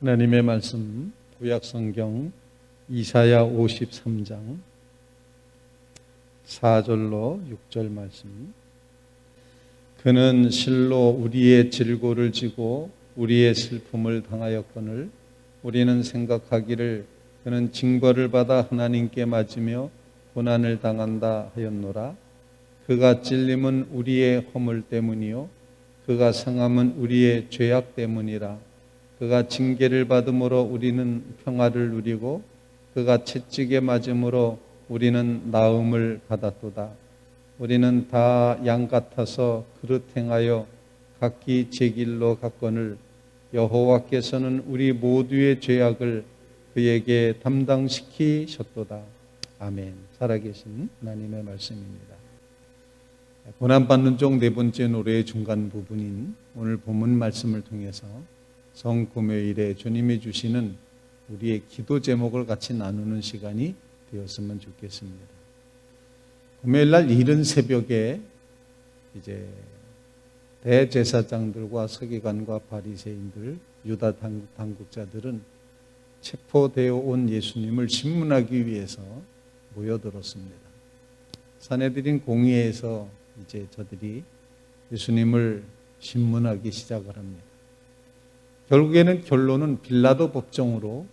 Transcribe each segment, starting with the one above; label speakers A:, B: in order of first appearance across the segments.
A: 하나님의 말씀 구약성경 이사야 53장 4절로 6절 말씀. 그는 실로 우리의 질고를 지고 우리의 슬픔을 당하였거늘 우리는 생각하기를 그는 징벌을 받아 하나님께 맞으며 고난을 당한다 하였노라. 그가 찔림은 우리의 허물 때문이요 그가 상함은 우리의 죄악 때문이라. 그가 징계를 받음으로 우리는 평화를 누리고 그가 채찍에 맞음으로 우리는 나음을 받았도다. 우리는 다 양 같아서 그릇 행하여 각기 제 길로 갔거늘 여호와께서는 우리 모두의 죄악을 그에게 담당시키셨도다. 아멘. 살아계신 하나님의 말씀입니다. 고난받는 종 네 번째 노래의 중간 부분인 오늘 본문 말씀을 통해서 성금요일에 주님이 주시는 우리의 기도 제목을 같이 나누는 시간이 되었으면 좋겠습니다. 금요일날 이른 새벽에 이제 대제사장들과 서기관과 바리새인들, 유다 당국자들은 체포되어 온 예수님을 신문하기 위해서 모여들었습니다. 산헤드린 공의회에서 이제 저들이 예수님을 신문하기 시작을 합니다. 결국에는 결론은 빌라도 법정으로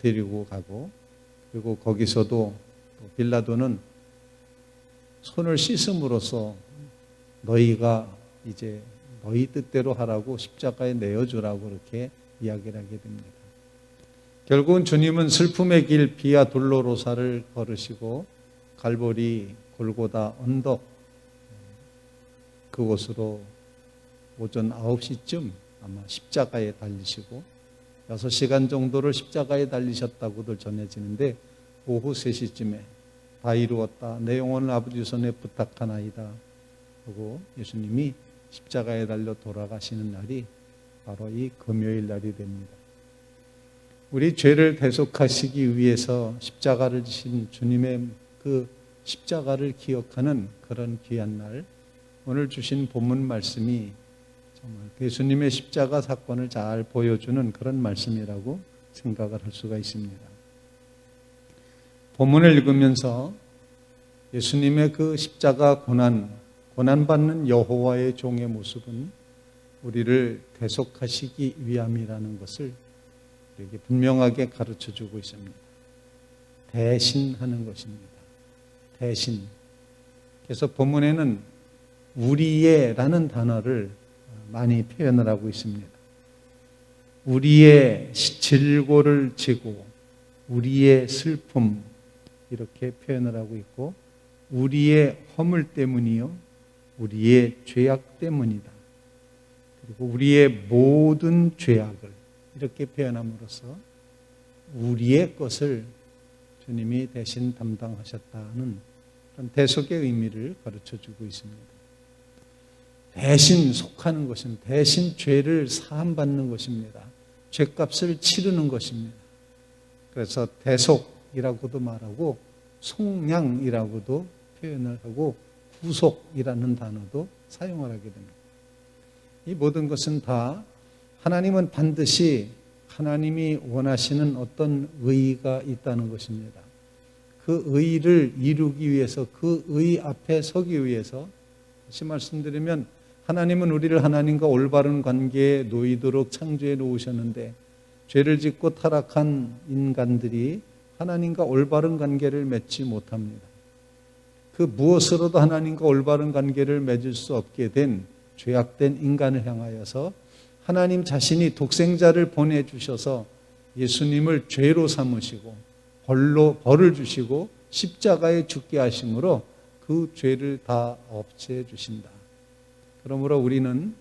A: 데리고 가고, 그리고 거기서도 빌라도는 손을 씻음으로써 너희가 이제 너희 뜻대로 하라고 십자가에 내어주라고 그렇게 이야기를 하게 됩니다. 결국은 주님은 슬픔의 길 비아 돌로로사를 걸으시고 갈보리 골고다 언덕 그곳으로 오전 9시쯤 아마 십자가에 달리시고 6시간 정도를 십자가에 달리셨다고도 전해지는데 오후 3시쯤에 다 이루었다. 내 영혼을 아버지 손에 부탁하나이다. 하고 예수님이 십자가에 달려 돌아가시는 날이 바로 이 금요일 날이 됩니다. 우리 죄를 대속하시기 위해서 십자가를 지신 주님의 그 십자가를 기억하는 그런 귀한 날, 오늘 주신 본문 말씀이 정말 예수님의 십자가 사건을 잘 보여주는 그런 말씀이라고 생각을 할 수가 있습니다. 본문을 읽으면서 예수님의 그 십자가 고난받는 여호와의 종의 모습은 우리를 대속하시기 위함이라는 것을 우리에게 분명하게 가르쳐주고 있습니다. 대신하는 것입니다. 대신. 그래서 본문에는 우리의라는 단어를 많이 표현을 하고 있습니다. 우리의 질고를 지고 우리의 슬픔 이렇게 표현을 하고 있고, 우리의 허물 때문이요 우리의 죄악 때문이다. 그리고 우리의 모든 죄악을 이렇게 표현함으로써 우리의 것을 주님이 대신 담당하셨다는 그런 대속의 의미를 가르쳐주고 있습니다. 대신 속하는 것입니다. 대신 죄를 사함받는 것입니다. 죄값을 치르는 것입니다. 그래서 대속이라고도 말하고 속량이라고도 표현을 하고 구속이라는 단어도 사용을 하게 됩니다. 이 모든 것은 다 하나님은 반드시 하나님이 원하시는 어떤 의의가 있다는 것입니다. 그 의의를 이루기 위해서, 그 의의 앞에 서기 위해서, 다시 말씀드리면 하나님은 우리를 하나님과 올바른 관계에 놓이도록 창조해 놓으셨는데, 죄를 짓고 타락한 인간들이 하나님과 올바른 관계를 맺지 못합니다. 그 무엇으로도 하나님과 올바른 관계를 맺을 수 없게 된 죄악된 인간을 향하여서 하나님 자신이 독생자를 보내주셔서 예수님을 죄로 삼으시고 벌을 주시고 십자가에 죽게 하심으로 그 죄를 다 없애 주신다. 그러므로 우리는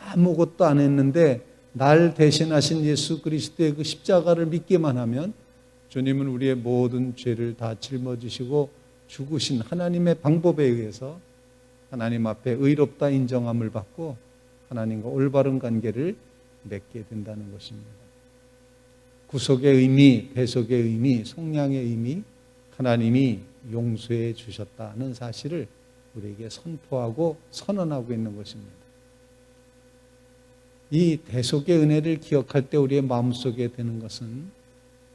A: 아무것도 안 했는데 날 대신하신 예수 그리스도의 그 십자가를 믿기만 하면 주님은 우리의 모든 죄를 다 짊어지시고 죽으신 하나님의 방법에 의해서 하나님 앞에 의롭다 인정함을 받고 하나님과 올바른 관계를 맺게 된다는 것입니다. 구속의 의미, 대속의 의미, 속량의 의미, 하나님이 용서해 주셨다는 사실을 우리에게 선포하고 선언하고 있는 것입니다. 이 대속의 은혜를 기억할 때 우리의 마음속에 드는 것은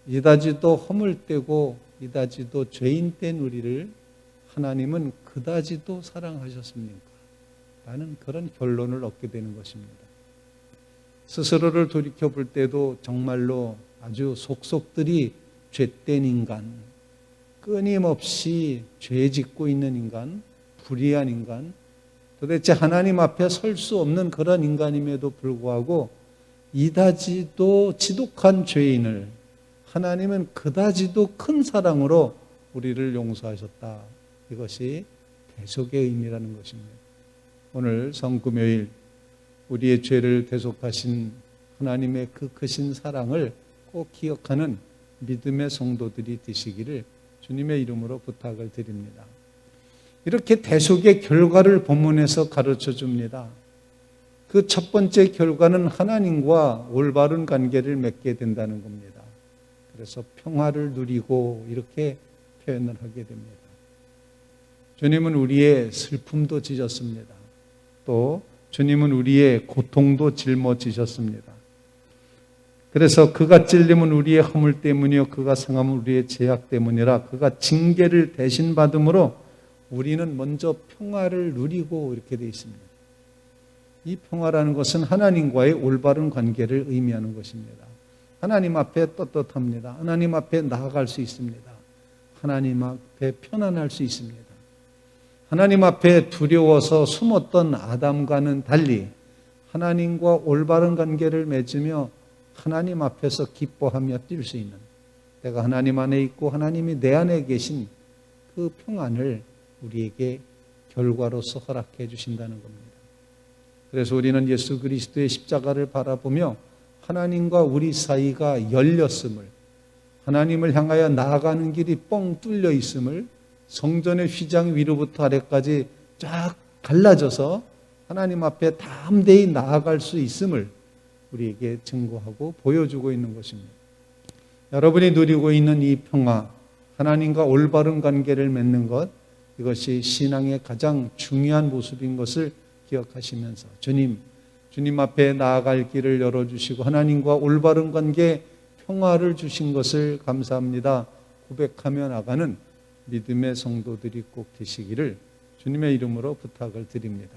A: 이다지도 허물되고 이다지도 죄인된 우리를 하나님은 그다지도 사랑하셨습니까? 라는 그런 결론을 얻게 되는 것입니다. 스스로를 돌이켜 볼 때도 정말로 아주 속속들이 죄된 인간, 끊임없이 죄 짓고 있는 인간, 불의한 인간, 도대체 하나님 앞에 설 수 없는 그런 인간임에도 불구하고 이다지도 지독한 죄인을 하나님은 그다지도 큰 사랑으로 우리를 용서하셨다. 이것이 대속의 의미라는 것입니다. 오늘 성금요일 우리의 죄를 대속하신 하나님의 그 크신 사랑을 꼭 기억하는 믿음의 성도들이 되시기를 주님의 이름으로 부탁을 드립니다. 이렇게 대속의 결과를 본문에서 가르쳐 줍니다. 그 첫 번째 결과는 하나님과 올바른 관계를 맺게 된다는 겁니다. 그래서 평화를 누리고 이렇게 표현을 하게 됩니다. 주님은 우리의 슬픔도 지셨습니다. 또 주님은 우리의 고통도 짊어지셨습니다. 그래서 그가 찔림은 우리의 허물 때문이요 그가 상함은 우리의 죄악 때문이라 그가 징계를 대신 받음으로 우리는 먼저 평화를 누리고 이렇게 되어 있습니다. 이 평화라는 것은 하나님과의 올바른 관계를 의미하는 것입니다. 하나님 앞에 떳떳합니다. 하나님 앞에 나아갈 수 있습니다. 하나님 앞에 편안할 수 있습니다. 하나님 앞에 두려워서 숨었던 아담과는 달리 하나님과 올바른 관계를 맺으며 하나님 앞에서 기뻐하며 뛸 수 있는, 내가 하나님 안에 있고 하나님이 내 안에 계신 그 평안을 우리에게 결과로서 허락해 주신다는 겁니다. 그래서 우리는 예수 그리스도의 십자가를 바라보며 하나님과 우리 사이가 열렸음을, 하나님을 향하여 나아가는 길이 뻥 뚫려 있음을, 성전의 휘장 위로부터 아래까지 쫙 갈라져서 하나님 앞에 담대히 나아갈 수 있음을 우리에게 증거하고 보여주고 있는 것입니다. 여러분이 누리고 있는 이 평화, 하나님과 올바른 관계를 맺는 것, 이것이 신앙의 가장 중요한 모습인 것을 기억하시면서 주님 앞에 나아갈 길을 열어주시고 하나님과 올바른 관계, 평화를 주신 것을 감사합니다 고백하며 나가는 믿음의 성도들이 꼭 되시기를 주님의 이름으로 부탁을 드립니다.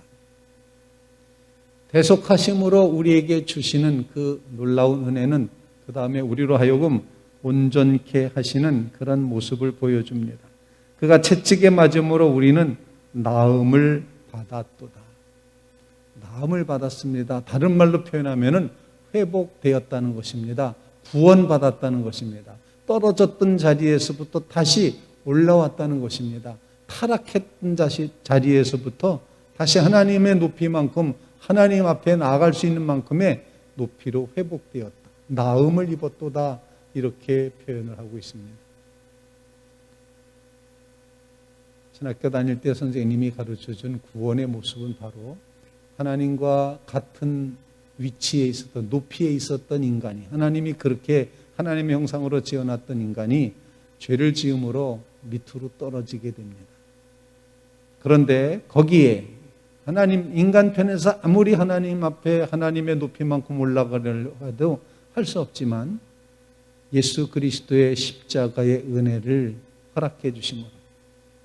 A: 대속하심으로 우리에게 주시는 그 놀라운 은혜는 그 다음에 우리로 하여금 온전케 하시는 그런 모습을 보여줍니다. 그가 채찍에 맞음으로 우리는 나음을 받았도다. 나음을 받았습니다. 다른 말로 표현하면 회복되었다는 것입니다. 구원받았다는 것입니다. 떨어졌던 자리에서부터 다시 올라왔다는 것입니다. 타락했던 자리에서부터 다시 하나님의 높이만큼, 하나님 앞에 나아갈 수 있는 만큼의 높이로 회복되었다. 나음을 입었도다. 이렇게 표현을 하고 있습니다. 신학교 다닐 때 선생님이 가르쳐준 구원의 모습은 바로 하나님과 같은 위치에 있었던, 높이에 있었던 인간이, 하나님이 그렇게 하나님의 형상으로 지어놨던 인간이 죄를 지음으로 밑으로 떨어지게 됩니다. 그런데 거기에 하나님, 인간 편에서 아무리 하나님 앞에 하나님의 높이만큼 올라가려 해도 할 수 없지만 예수 그리스도의 십자가의 은혜를 허락해 주심으로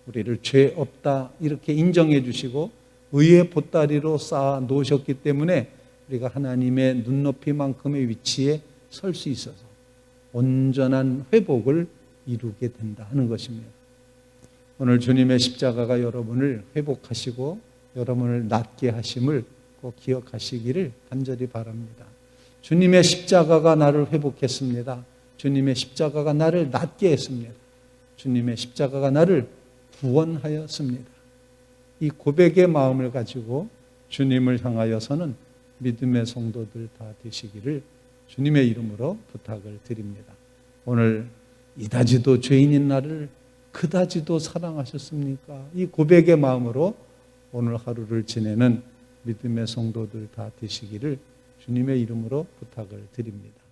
A: 우리를 죄 없다 이렇게 인정해 주시고 의의 보따리로 쌓아 놓으셨기 때문에 우리가 하나님의 눈높이만큼의 위치에 설 수 있어서 온전한 회복을 이루게 된다 하는 것입니다. 오늘 주님의 십자가가 여러분을 회복하시고 여러분을 낫게 하심을 꼭 기억하시기를 간절히 바랍니다. 주님의 십자가가 나를 회복했습니다. 주님의 십자가가 나를 낫게 했습니다. 주님의 십자가가 나를 구원하였습니다. 이 고백의 마음을 가지고 주님을 향하여서는 믿음의 성도들 다 되시기를 주님의 이름으로 부탁을 드립니다. 오늘 이다지도 죄인인 나를 그다지도 사랑하셨습니까? 이 고백의 마음으로 오늘 하루를 지내는 믿음의 성도들 다 되시기를 주님의 이름으로 부탁을 드립니다.